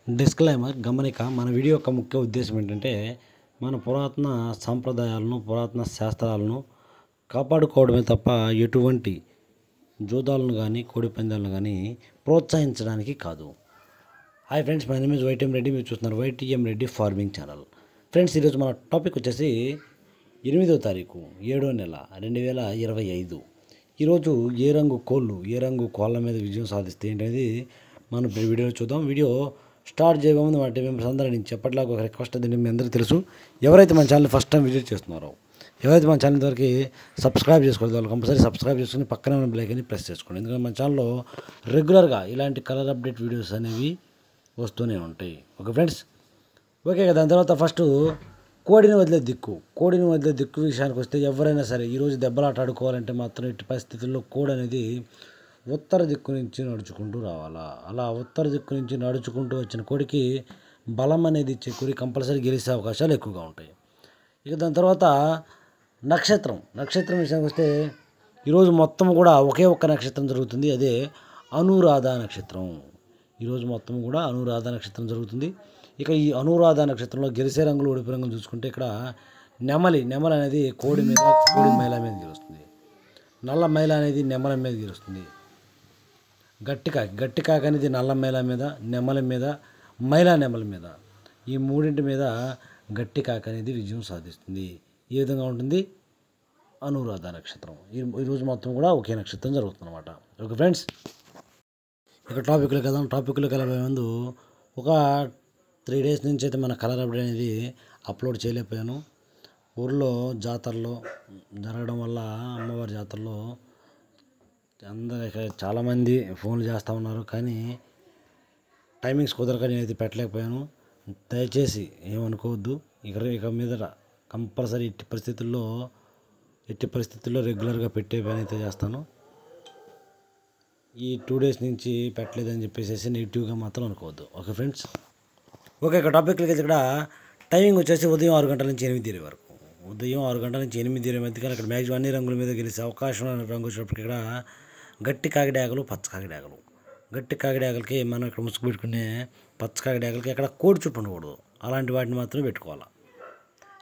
Disclaimer గమనిక మన video యొక్క ముఖ్య ఉద్దేశం ఏంటంటే మన పురాతన సాంప్రదాయాలను పురాతన శాస్త్రాలను కాపాడుకోవడమే తప్ప ఎటువంటి జూదాలను కానీ కోడి పందాలను కానీ ప్రోత్సహించడానికి కాదు. Hi friends, my name is YTM Reddy. మీరు చూస్తున్నారు YTM Reddy farming channel. Friends, ఈరోజు మన టాపిక్ వచ్చేసి 8వ తారీఖు 7వ నెల 2025. ఈరోజు ఏ రంగు కోళ్ళ మీద విజయం సాధిస్తే ఏంటనేది మనం వీడియోలో చూద్దాం. వీడియో స్టార్ట్ చేయబోతుంది వాటి మెంబర్స్ అందరూ నేను చెప్పట్లాగా ఒక రిక్వెస్ట్ అది మీ అందరికీ తెలుసు. ఎవరైతే మన ఛానల్ ఫస్ట్ టైం విజిట్ చేస్తున్నారో, ఎవరైతే మన ఛానల్ వరకు సబ్స్క్రైబ్ చేసుకోవాలి, వాళ్ళు కంపల్సరీ సబ్స్క్రైబ్ చేసుకుని పక్కనే ఉన్న బెల్ ఐకాన్ని ప్రెస్ చేసుకోండి. ఎందుకంటే మన ఛానల్లో రెగ్యులర్గా ఇలాంటి కలర్ అప్డేట్ వీడియోస్ అనేవి వస్తూనే ఉంటాయి. ఓకే ఫ్రెండ్స్, ఓకే కదా. దాని తర్వాత ఫస్ట్ కోడిని వదిలే దిక్కు విషయానికి వస్తే, ఎవరైనా సరే ఈరోజు దెబ్బలాట ఆడుకోవాలంటే మాత్రం ఎట్టి పరిస్థితుల్లో కోడి అనేది ఉత్తర దిక్కు నుంచి నడుచుకుంటూ రావాలా. అలా ఉత్తర దిక్కు నుంచి నడుచుకుంటూ వచ్చిన కోడికి బలం అనేది ఇచ్చే కోడి కంపల్సరీ గెలిచే అవకాశాలు ఎక్కువగా ఉంటాయి. ఇక దాని తర్వాత నక్షత్రం విషయానికి వస్తే, ఈరోజు మొత్తం కూడా ఒకే ఒక్క నక్షత్రం జరుగుతుంది, అదే అనురాధ నక్షత్రం. ఈరోజు మొత్తం కూడా అనురాధ నక్షత్రం జరుగుతుంది. ఇక ఈ అనురాధ నక్షత్రంలో గెలిచే రంగులు ఓడిపే రంగులు చూసుకుంటే, ఇక్కడ నెమలి అనేది కోడి మైల మీద గెలుస్తుంది. నల్ల మైల అనేది నెమలి మీద గెలుస్తుంది. గట్టి కాక అనేది నల్ల మైల మీద, నెమలి మీద, నెమలి మీద, ఈ మూడింటి మీద గట్టి కాక అనేది విజయం సాధిస్తుంది. ఈ విధంగా ఉంటుంది అనురాధ నక్షత్రం. ఈరోజు మొత్తం కూడా ఒకే నక్షత్రం జరుగుతుంది అనమాట. ఓకే ఫ్రెండ్స్, ఇక టాపిక్లో వెళ్ళే ముందు ఒక 3 days నుంచి అయితే మన కలర్ అప్డేట్ అనేది అప్లోడ్ చేయలేకపోయాను. ఊర్లో జాతరలో జరగడం వల్ల, అమ్మవారి జాతరలో అందరూ చాలామంది ఫోన్లు చేస్తూ ఉన్నారు, కానీ టైమింగ్స్ కుదరక నేనైతే పెట్టలేకపోయాను. దయచేసి ఏమనుకోవద్దు. ఇక మీద కంపల్సరీ ఎట్టి పరిస్థితుల్లో రెగ్యులర్గా పెట్టే పని అయితే చేస్తాను. ఈ 2 days నుంచి పెట్టలేదని చెప్పేసి నెగిటివ్గా మాత్రం అనుకోవద్దు. Okay friends, okay. ఇక టాపిక్లకి అయితే, ఇక్కడ టైమింగ్ వచ్చేసి ఉదయం 6 గంటల నుంచి 8 వరకు. ఉదయం 6 గంటల నుంచి 8 మధ్య కానీ అక్కడ మ్యాక్సిమం అన్ని రంగుల మీద గెలిచే అవకాశం రంగు వచ్చినప్పటికీ ఇక్కడ గట్టి కాకిడాగలు, పచ్చ కాకిడాగలు. గట్టి కాకిడాగలకి మనం ఇక్కడ ముసుగు పెట్టుకునే పచ్చ కాకిడాగలకి అక్కడ కోడి చూపు ఉండకూడదు, అలాంటి వాటిని మాత్రమే పెట్టుకోవాలి.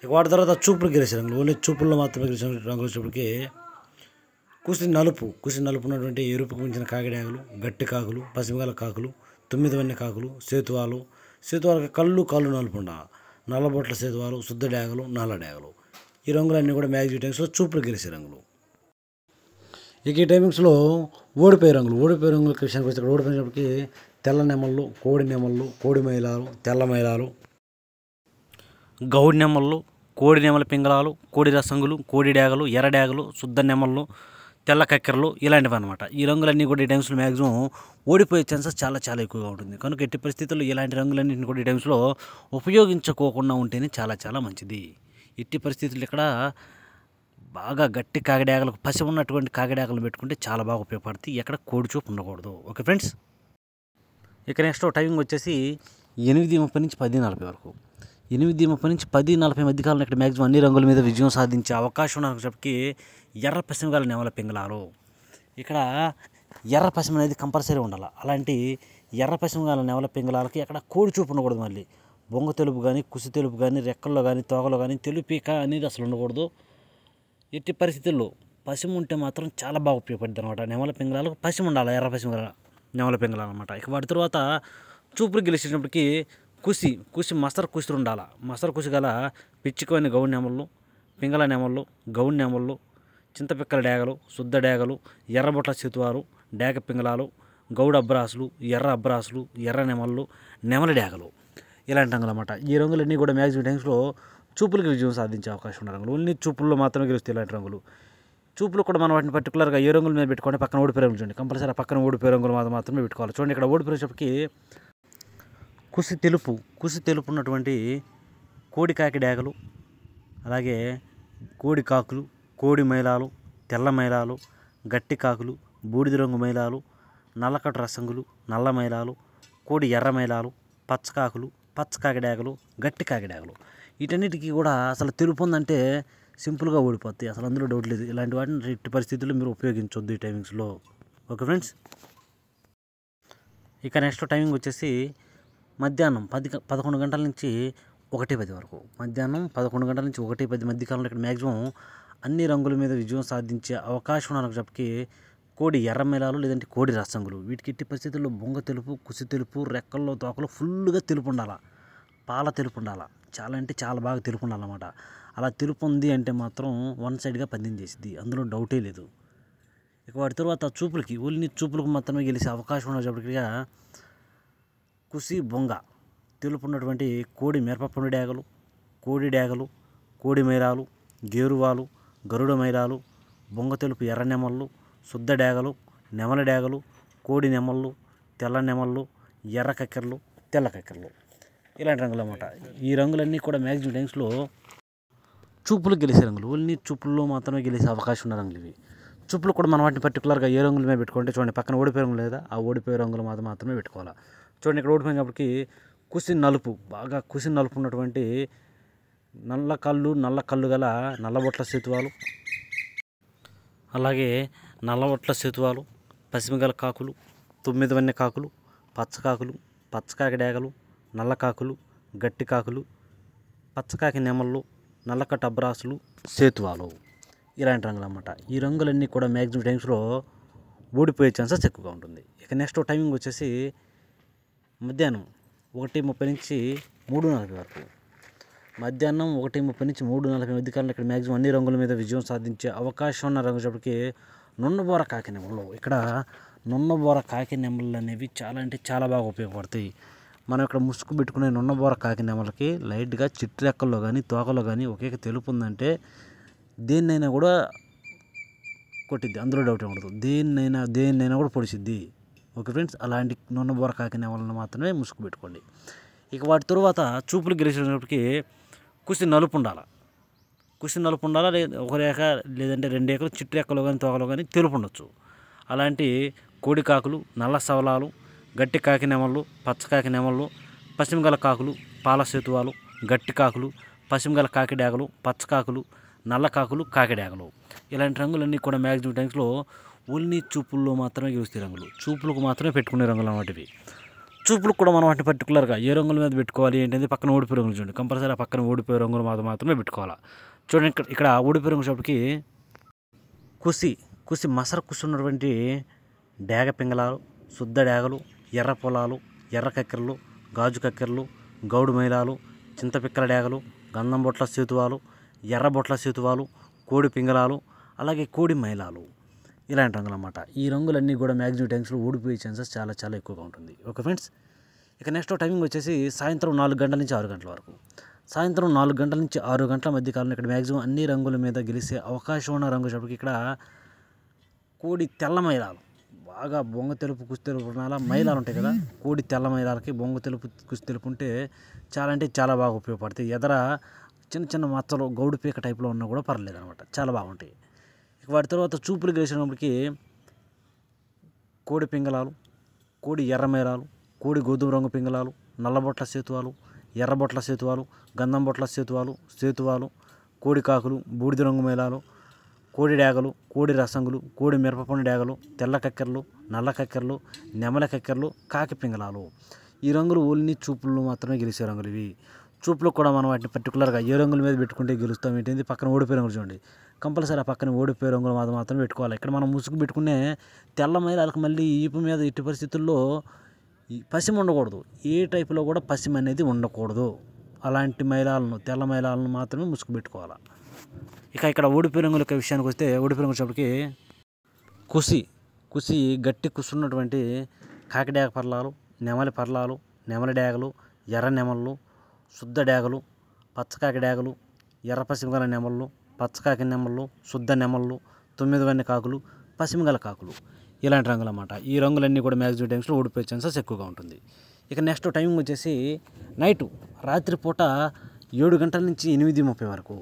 ఇక వాటి తర్వాత చూపులు గెలిచే రంగులు, ఓన్లీ చూపుల్లో మాత్రమే గెలిచిన రంగులు వచ్చేప్పటికి కుసి నలుపు ఉన్నటువంటి ఎరుపుకు మించిన కాకిడాగలు, గట్టి కాకులు, పసిమిగల కాకులు, 9 వన్నె కాకులు, సేతువాలకు కాళ్ళు నలుపు ఉండాలి. నల్లబొట్ల సేతువాలు, శుద్ధ డాగలు, నల్ల డాగలు, ఈ రంగులన్నీ కూడా మ్యాక్సిమం టైమ్స్లో చూపులు గెలిచే రంగులు. ఇక ఈ టైమింగ్స్లో ఓడిపోయే రంగుల విషయానికి వచ్చి, ఇక్కడ ఓడిపోయినప్పటికీ తెల్ల నెమళ్ళు, కోడి నెమళ్ళు, కోడి మైలాలు, తెల్ల మైలాలు, గౌడి నెమళ్ళు, కోడి నెమల పింగళాలు, కోడి రసంగులు, కోడి డాగలు, ఎర్ర డాగలు, శుద్ధ నెమళ్ళు, తెల్ల కక్కెరలు, ఇలాంటివి అనమాట. ఈ రంగులన్నీ కూడా ఈ టైమ్స్లో మ్యాక్సిమం ఓడిపోయే ఛాన్సెస్ చాలా ఎక్కువగా ఉంటుంది. కనుక ఎట్టి పరిస్థితుల్లో ఇలాంటి రంగులన్నింటిని కూడా ఈ టైమ్స్లో ఉపయోగించుకోకుండా ఉంటేనే చాలా మంచిది. ఎట్టి పరిస్థితులు ఇక్కడ బాగా గట్టి కాకిడాగలకు, పసి ఉన్నటువంటి కాకిడాగలు పెట్టుకుంటే చాలా బాగా ఉపయోగపడుతుంది. ఎక్కడ కోడి చూపు ఉండకూడదు. ఓకే ఫ్రెండ్స్, ఇక నెక్స్ట్ టైమింగ్ వచ్చేసి 8:30 నుంచి 10:40 వరకు. 8:30 నుంచి 10:40 మధ్య కాలంలో ఇక్కడ మ్యాక్సిమం అన్ని రంగుల మీద విజయం సాధించే అవకాశం ఉన్నప్పటికీ ఎర్ర పసిమిగల నెమల పింగళాలు. ఇక్కడ ఎర్ర పసిమి అనేది కంపల్సరీ ఉండాలి. అలాంటి ఎర్ర పసిమిగల నెమల పింగళాలకి అక్కడ కోడి చూపు ఉండకూడదు. మళ్ళీ బొంగ తెలుపు కానీ, కుసి తెలుపు కానీ, రెక్కల్లో కానీ, తోకలో కానీ తెలుపీక అనేది అసలు ఉండకూడదు. ఎట్టి పరిస్థితుల్లో పసిమి ఉంటే మాత్రం చాలా బాగా ఉపయోగపడుతుంది అనమాట. నెమల పింగళాలకు పసిమి ఉండాలి, ఎర్ర పసిమిగల నెమల పింగళాలు అనమాట. ఇక వాటి తర్వాత చూపులు గెలిచేటప్పటికి కుసి మసర కుసి ఉండాలి. మసర కుసి గల పిచ్చికోయిన గౌడి నెమళ్ళు, పింగళ నెమళ్ళు, గౌడి నెమళ్ళు, చింతపిక్కల డాగలు, శుద్ధ డాగలు, ఎర్రబొట్ల చేతువారు, డాగ పింగళాలు, గౌడ అబ్రాసులు, ఎర్ర అబ్రాసులు, ఎర్ర నెమళ్ళు, నెమలి డాగలు, ఇలాంటి రంగులు అన్నమాట. ఈ రంగులన్నీ కూడా మ్యాక్సిమం టైమ్స్లో చూపులకు విజయం సాధించే అవకాశం ఉన్న రంగులు. ఓన్లీ చూపుల్లో మాత్రమే గెలుస్తాయి ఇలాంటి రంగులు. చూపులు కూడా మనం వాటిని పర్టికులర్గా ఏ రంగుల మీద పెట్టుకోండి, పక్కన ఓడిపోయే రంగులు చూడండి. కంపల్సరీ పక్కన ఓడిపోయే రంగులు మాత్రమే పెట్టుకోవాలి. చూడండి, ఇక్కడ ఓడిపోయేటప్పటికి కుసి తెలుపు ఉన్నటువంటి కోడి కాకి డాగలు, అలాగే కోడి కాకులు, కోడి మైలాలు, తెల్ల మైలాలు, గట్టి కాకులు, బూడిద రంగు మైలాలు, నల్లకట్టు రసంగులు, నల్ల మైలాలు, కోడి ఎర్ర మైలాలు, పచ్చ కాకులు, పచ్చ కాకిడాగలు, గట్టి కాకిడాగలు, వీటన్నిటికీ కూడా అసలు తెలుపు ఉందంటే సింపుల్గా ఓడిపోతాయి. అసలు అందులో డౌట్ లేదు. ఇలాంటి వాటిని ఎట్టి పరిస్థితుల్లో మీరు ఉపయోగించొద్దు ఈ టైమింగ్స్లో. ఓకే ఫ్రెండ్స్, ఇక నెక్స్ట్ టైమింగ్ వచ్చేసి మధ్యాహ్నం 11 గంటల నుంచి 1:10 వరకు. మధ్యాహ్నం 11 గంటల నుంచి 1:10 మధ్య కాలంలో ఇక్కడ మ్యాక్సిమం అన్ని రంగుల మీద విజయం సాధించే అవకాశం ఉన్నప్పటికీ కోడి ఎర్ర మేళాలు లేదంటే కోడి రసంగులు వీటికి ఎట్టి పరిస్థితుల్లో బొంగ తెలుపు, కుసి తెలుపు, రెక్కల్లో తోకలో ఫుల్గా తెలుపు ఉండాలి, పాల తెలుపు ఉండాలి, చాలా అంటే చాలా బాగా తెలుపు ఉండాలన్నమాట. అలా తెలుపు ఉంది అంటే మాత్రం వన్ సైడ్గా పందెం చేసిద్ది, అందులో డౌటే లేదు. ఇక వాటి తర్వాత చూపులకి ఓన్లీ చూపులకు మాత్రమే గెలిచే అవకాశం ఉన్నప్పటికీ కుసి బొంగ తెలుపు ఉన్నటువంటి కోడి మిరపపండు డేగలు, కోడి డేగలు, కోడి మైరాలు, గేరువాలు, గరుడ మైరాలు, బొంగ తెలుపు ఎర్ర నెమళ్ళు, శుద్ధ డేగలు, నెమల డేగలు, కోడి నెమళ్ళు, తెల్ల నెమళ్ళు, ఎర్ర కక్కెరలు, తెల్ల కక్కెరలు, ఇలాంటి రంగులు అన్నమాట. ఈ రంగులన్నీ కూడా మ్యాక్సిమం టైమ్స్లో చూపులు గెలిచే రంగులు, ఓన్లీ చూపుల్లో మాత్రమే గెలిచే అవకాశం ఉన్న రంగులు ఇవి. చూపులు కూడా మనం వాటిని పర్టికులర్గా ఏ రంగుల మీద పెట్టుకుంటే చూడండి, పక్కన ఓడిపోయే రంగులు లేదా ఆ ఓడిపోయే రంగులు మాత్రమే పెట్టుకోవాలి. చూడండి ఇక్కడ ఓడిపోయినప్పటికీ కుసి నలుపు, బాగా కుసి నలుపు ఉన్నటువంటి నల్ల కళ్ళు గల నల్లబొట్ల సేతువాలు, అలాగే నల్లబొట్ల సేతువాలు, పసిమిగల కాకులు, 9 వన్నె కాకులు, పచ్చకాకులు, పచ్చకాకి డేగలు, నల్ల కాకులు, గట్టి కాకులు, పచ్చకాకి నెమళ్ళు, నల్లకట్ట అబ్రాసులు, సేతువాలు, ఇలాంటి రంగులు అన్నమాట. ఈ రంగులన్నీ కూడా మ్యాక్సిమం టైమ్స్లో ఓడిపోయే ఛాన్సెస్ ఎక్కువగా ఉంటుంది. ఇక నెక్స్ట్ టైమింగ్ వచ్చేసి మధ్యాహ్నం 1:30 నుంచి 3:40 వరకు. మధ్యాహ్నం 1:30 నుంచి 3:40 మధ్య కాలంలో ఇక్కడ మ్యాక్సిమం అన్ని రంగుల మీద విజయం సాధించే అవకాశం ఉన్న రంగు చెప్పటికి నున్నబోర కాకి నెమళ్ళు. ఇక్కడ నున్నబోర కాకి నెమళ్ళు అనేవి చాలా అంటే చాలా బాగా ఉపయోగపడతాయి. మనం ఇక్కడ ముసుగు పెట్టుకునే నున్నబోర కాకి నెమలకి లైట్గా చిట్టు రెక్కల్లో కానీ తోకలో కానీ ఒకే తెలుపు ఉందంటే దేన్నైనా కూడా కొట్టిద్ది, అందులో డౌట్ ఉండదు. దేన్నైనా కూడా పొడిచిద్ది. ఓకే ఫ్రెండ్స్, అలాంటి నున్నబోర కాకి నెమలను మాత్రమే ముసుగు పెట్టుకోండి. ఇక వాటి తరువాత చూపులు గెలిచేటప్పటికి కుసి నలుపు ఉండాలి, ఒక రేఖ లేదంటే 2 రేఖలు చిట్టు రెక్కలో కానీ తోకలో కానీ తెలుపు ఉండొచ్చు. అలాంటి కోడి కాకులు, నల్ల సవలాలు, గట్టి కాకి నెమళ్ళు, పచ్చకాకి నెమళ్ళు, పశ్చిమగల కాకులు, పాల సేతువాలు, గట్టి కాకులు, పశ్చిమగల కాకి డేగలు, పచ్చకాకులు, నల్ల కాకులు, కాకి డేగలు, ఇలాంటి రంగులన్నీ కూడా మ్యాక్సిమం టైమ్స్లో ఓన్లీ చూపుల్లో మాత్రమే గెలుస్తాయి రంగులు, చూపులకు మాత్రమే పెట్టుకునే రంగులు అన్నమాట. చూపులకు కూడా మనం వాటిని పర్టికులర్గా ఏ రంగుల మీద పెట్టుకోవాలి ఏంటంటే పక్కన ఓడిపోయే రంగులు చూడండి, కంపల్సరీ ఆ పక్కన ఓడిపోయే రంగులు మాత్రమే పెట్టుకోవాలి. చూడండి ఇక్కడ ఓడిపోయే రంగు షాప్కి కుసి మసర కుసి ఉన్నటువంటి డేగ పింగళాలు, శుద్ధ డేగలు, ఎర్ర పొలాలు, ఎర్ర కక్కెరలు, గాజు కక్కెరలు, గౌడు మైలాలు, చింతపిక్కల డేగలు, గంధం బొట్ల సేతువాలు, ఎర్ర బొట్ల సేతువాలు, కోడి పింగళాలు, అలాగే కోడి మైలాలు, ఇలాంటి రంగులు అన్నమాట. ఈ రంగులన్నీ కూడా మ్యాక్సిమం టైమ్స్లో ఓడిపోయే ఛాన్సెస్ చాలా చాలా ఎక్కువగా ఉంటుంది. ఓకే ఫ్రెండ్స్, ఇక నెక్స్ట్ టైమింగ్ వచ్చేసి సాయంత్రం 4 గంటల నుంచి 6 గంటల వరకు. సాయంత్రం 4 గంటల నుంచి 6 గంటల మధ్య కాలంలో ఇక్కడ మ్యాక్సిమం అన్ని రంగుల మీద గెలిచే అవకాశం ఉన్న రంగు చెప్పటికి ఇక్కడ కోడి తెల్ల మైలాలు, బాగా బొంగ తెలుపు కుసి తెలుపు మైలాలు ఉంటాయి కదా, కోడి తెల్ల మైలాలకి బొంగ తెలుపు కుసి తెలుపు ఉంటే చాలా అంటే చాలా బాగా ఉపయోగపడతాయి. ఎదర చిన్న చిన్న మచ్చలు గౌడు పీక టైప్లో ఉన్నా కూడా పర్లేదు అనమాట, చాలా బాగుంటాయి. ఇక వాటి తర్వాత చూపులు గెలిచినప్పటికీ కోడి పింగళాలు, కోడి ఎర్ర మైలాలు, కోడి గోధుమ రంగు పింగళాలు, నల్లబొట్ల సేతువాలు, ఎర్రబొట్ల సేతువాలు, గంధం బొట్ల సేతువాలు, కోడి కాకులు, బూడిద రంగు మైలాలు, కోడి డేగలు, కోడి రసంగులు, కోడి మిరపపండు డేగలు, తెల్ల కక్కెరలు, నల్ల కక్కెరలు, నెమల కక్కెరలు, కాకి పింగళాలు, ఈ రంగులు ఓన్లీ చూపుల్లో మాత్రమే గెలిచే రంగులు ఇవి. చూపులకు కూడా మనం వాటిని పర్టికులర్గా ఏ రంగుల మీద పెట్టుకుంటే గెలుస్తాం ఏంటి, పక్కన ఓడిపోయే రంగులు చూడండి, కంపల్సరీ ఆ పక్కన ఓడిపోయే రంగులు మాత్రమే పెట్టుకోవాలి. ఇక్కడ మనం ముసుగు పెట్టుకునే తెల్ల మైలాలకు మళ్ళీ ఈపు మీద ఎట్టి పరిస్థితుల్లో పసిమ ఉండకూడదు, ఏ టైపులో కూడా పసిమ అనేది ఉండకూడదు. అలాంటి మైలాలను తెల్ల మైలాలను మాత్రమే ముసుగు పెట్టుకోవాలి. ఇక ఇక్కడ ఓడిపోయే రంగుల విషయానికి వస్తే ఓడిపోయే రంగుల చెప్పటికి కుసి గట్టి కుసున్నటువంటి కాకిడేగ పర్లాలు, నెమలి పర్లాలు, నెమలి డేగలు, ఎర్ర నెమళ్ళు, శుద్ధ డేగలు, పచ్చకాకి డేగలు, ఎర్ర పసిమిగల నెమళ్ళు, పచ్చకాకి నెమళ్ళు, శుద్ధ నెమళ్ళు, 9 వన్నె కాకులు, పసిమిగల కాకులు, ఇలాంటి రంగులు అన్నమాట. ఈ రంగులన్నీ కూడా మ్యాక్సిమం టైమ్స్లో ఓడిపోయే ఛాన్సెస్ ఎక్కువగా ఉంటుంది. ఇక నెక్స్ట్ టైమింగ్ వచ్చేసి రాత్రిపూట 7 గంటల నుంచి 8:30 వరకు.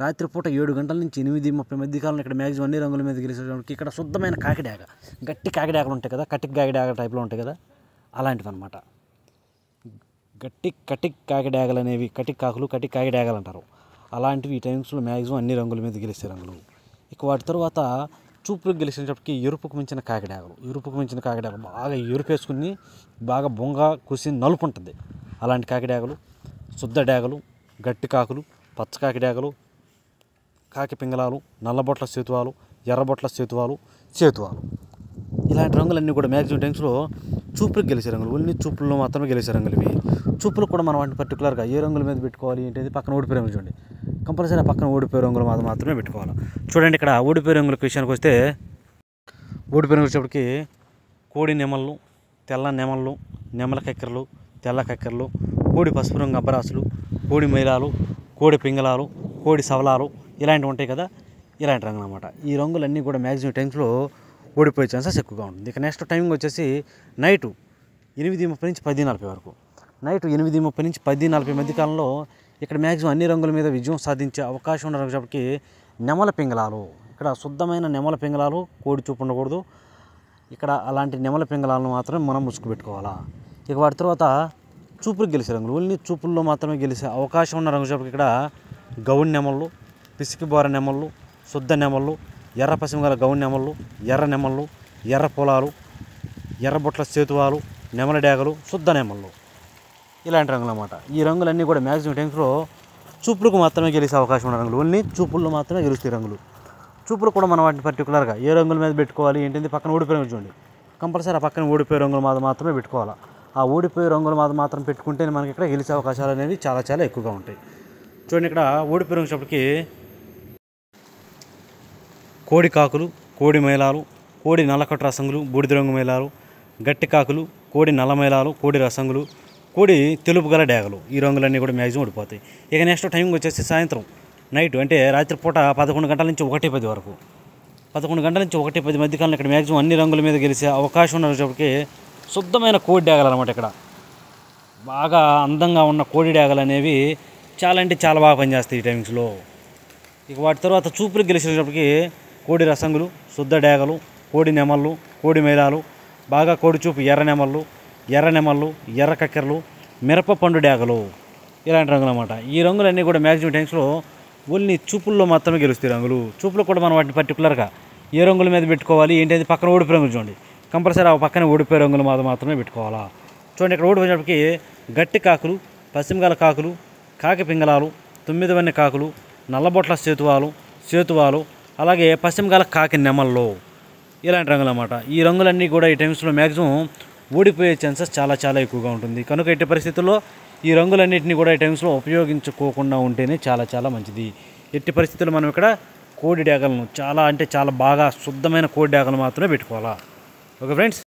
రాత్రిపూట 7 గంటల నుంచి 8:30 మధ్య కాలంలో ఇక్కడ మ్యాక్సిమం అన్ని రంగుల మీద గెలిచేటప్పటికి ఇక్కడ శుద్ధమైన కాకిడేగ, గట్టి కాకిడేగలు ఉంటాయి కదా, కటిక్ కాకిడేగ టైప్లో ఉంటాయి కదా, అలాంటివి అనమాట. కటిక్ కాకిడేగలు అనేవి కటిక్ కాకులు, కటిక్ కాకిడేగలు అంటారు. అలాంటివి ఈ టైమ్స్లో మ్యాక్సిమం అన్ని రంగుల మీద గెలిచే రంగులు. ఇక వాటి తర్వాత చూపులకు గెలిచినప్పటికీ ఎరుపుకు మించిన కాకిడాగలు బాగా ఎరుపేసుకుని బాగా బొంగ కుసి నలుపు ఉంటుంది. అలాంటి కాకిడాగలు, శుద్ధ డాగలు, గట్టి కాకులు, పచ్చ కాకిడాగలు, కాకి పింగళాలు, నల్లబొట్ల సేతువాలు, ఎర్రబొట్ల సేతువాలు, ఇలాంటి రంగులన్నీ కూడా మ్యాక్సిమం టైమ్స్లో చూపులకు గెలిచే రంగులు. ఓన్లీ చూపుల్లో మాత్రమే గెలిచే రంగులు ఇవి. చూపులకు కూడా మనం వాటిని పర్టికులర్గా ఏ రంగుల మీద పెట్టుకోవాలి ఏంటంటే పక్కన ఓడిపోయే రంగులు చూడండి. కంపల్సరీ పక్కన ఓడిపోయే రంగులు మాత్రమే పెట్టుకోవాలి. చూడండి ఇక్కడ ఓడిపోయే రంగుల విషయానికి వస్తే ఓడిపోయే రంగులు వచ్చేప్పటికి కోడి నెమళ్ళు, తెల్ల నెమళ్ళు, నెమల కక్కెరలు, తెల్ల కక్కెరలు, కోడి పసుపు రంగు అబ్బరాసులు, కోడి మైలాలు, కోడి పింగళాలు, కోడి సవలాలు ఇలాంటివి ఉంటాయి కదా, ఇలాంటి రంగులు అన్నమాట. ఈ రంగులన్నీ కూడా మ్యాక్సిమం టైమ్స్లో ఓడిపోయే ఛాన్సెస్ ఎక్కువగా ఉంటుంది. ఇక నెక్స్ట్ టైమింగ్ వచ్చేసి నైటు 8:30 నుంచి 10:40 వరకు. నైట్ 8:30 నుంచి 10:40 మధ్య కాలంలో ఇక్కడ మ్యాక్సిమం అన్ని రంగుల మీద విజయం సాధించే అవకాశం ఉన్న రంగులకి నెమల పింగళాలు. ఇక్కడ శుద్ధమైన నెమల పింగళాలు, కోడి చూపు ఉండకూడదు. ఇక్కడ అలాంటి నెమల పింగళాలను మాత్రమే మనం ముసుగు పెట్టుకోవాలా. ఇక వాటి తర్వాత చూపులకు గెలిచే రంగులు, ఓన్లీ చూపుల్లో మాత్రమే గెలిచే అవకాశం ఉన్న రంగులకి ఇక్కడ గౌన్ నెమళ్ళు, పిసికి బోర నెమళ్ళు, శుద్ధ నెమళ్ళు, ఎర్ర పసిమ గల గౌన్ నెమళ్ళు, ఎర్ర నెమళ్ళు, ఎర్ర పొలాలు, ఎర్రబొట్ల సేతువాలు, నెమల డాగలు, శుద్ధ నెమళ్ళు ఇలాంటి రంగులు అన్నమాట. ఈ రంగులన్నీ కూడా మ్యాక్సిమం టైమ్స్లో చూపులకు మాత్రమే గెలిచే అవకాశం ఉన్న రంగులు. ఓన్లీ చూపుల్లో మాత్రమే గెలుస్తాయి రంగులు. చూపులు కూడా మనం వాటిని పర్టికులర్గా ఏ రంగుల మీద పెట్టుకోవాలి ఏంటంటే పక్కన ఓడిపోయే రంగులు చూడండి. కంపల్సరీ ఆ పక్కన ఓడిపోయే రంగులు మాత్రమే పెట్టుకోవాలి. ఆ ఓడిపోయే రంగులు మాత్రం పెట్టుకుంటే మనకి ఇక్కడ గెలిచే అవకాశాలు అనేవి చాలా ఎక్కువగా ఉంటాయి. చూడండి ఇక్కడ ఓడిపోయే రంగులకి కోడి కాకులు, కోడి మైలాలు, కోడి నల్లకట్టు రసంగులు, బూడిద రంగు మైలాలు, గట్టి కాకులు, కోడి నల్ల మైలాలు, కోడి రసంగులు, కోడి తెలుపు గల డాగలు ఈ రంగులన్నీ కూడా మ్యాక్సిమం ఓడిపోతాయి. ఇక నెక్స్ట్ టైమింగ్ వచ్చేసి సాయంత్రం నైట్ అంటే రాత్రిపూట 11 గంటల నుంచి 1:10 వరకు. 11 గంటల నుంచి 1:10 మధ్యకాలంలో ఇక్కడ మ్యాక్సిమం అన్ని రంగుల మీద గెలిచే అవకాశం ఉన్నప్పటికీ శుద్ధమైన కోడి డాగలు అనమాట. ఇక్కడ బాగా అందంగా ఉన్న కోడి డాగలు అనేవి చాలా బాగా పనిచేస్తాయి ఈ టైమింగ్స్లో. ఇక వాటి తర్వాత చూపులకు గెలిచినప్పటికీ కోడి రసంగులు, శుద్ధ డాగలు, కోడి నెమళ్ళు, కోడి మైలాలు, బాగా కోడి చూపు ఎర్ర నెమళ్ళు, ఎర్ర కక్కెరలు, మిరప పండు డాగలు ఇలాంటి రంగులు అన్నమాట. ఈ రంగులన్నీ కూడా మ్యాక్సిమం టైమ్స్లో ఓన్లీ చూపుల్లో మాత్రమే గెలుస్తాయి రంగులు. చూపులో కూడా మనం వాటిని పర్టికులర్గా ఏ రంగుల మీద పెట్టుకోవాలి ఏంటంటే పక్కన ఓడిపోయే రంగులు చూడండి. కంపల్సరీ ఆ పక్కన ఓడిపోయే రంగులు మాత్రమే పెట్టుకోవాలా. చూడండి ఇక్కడ ఓడిపోయినప్పటికీ గట్టి కాకులు, పశ్చిమగల కాకులు, కాకి పింగళాలు, 9 వన్నె కాకులు, నల్లబొట్ల సేతువాలు, అలాగే పశ్చిమగల కాకి నెమళ్ళు ఇలాంటి రంగులు అన్నమాట. ఈ రంగులన్నీ కూడా ఈ టైమ్స్లో మ్యాక్సిమం ఓడిపోయే ఛాన్సెస్ చాలా ఎక్కువగా ఉంటుంది. కనుక ఎట్టి పరిస్థితుల్లో ఈ రంగులన్నింటినీ కూడా ఈ టైమ్స్లో ఉపయోగించుకోకుండా ఉంటేనే చాలా మంచిది. ఎట్టి పరిస్థితుల్లో మనం ఇక్కడ కోడి డాగలను చాలా బాగా శుద్ధమైన కోడి డాగలు మాత్రమే పెట్టుకోవాలా. Okay friends.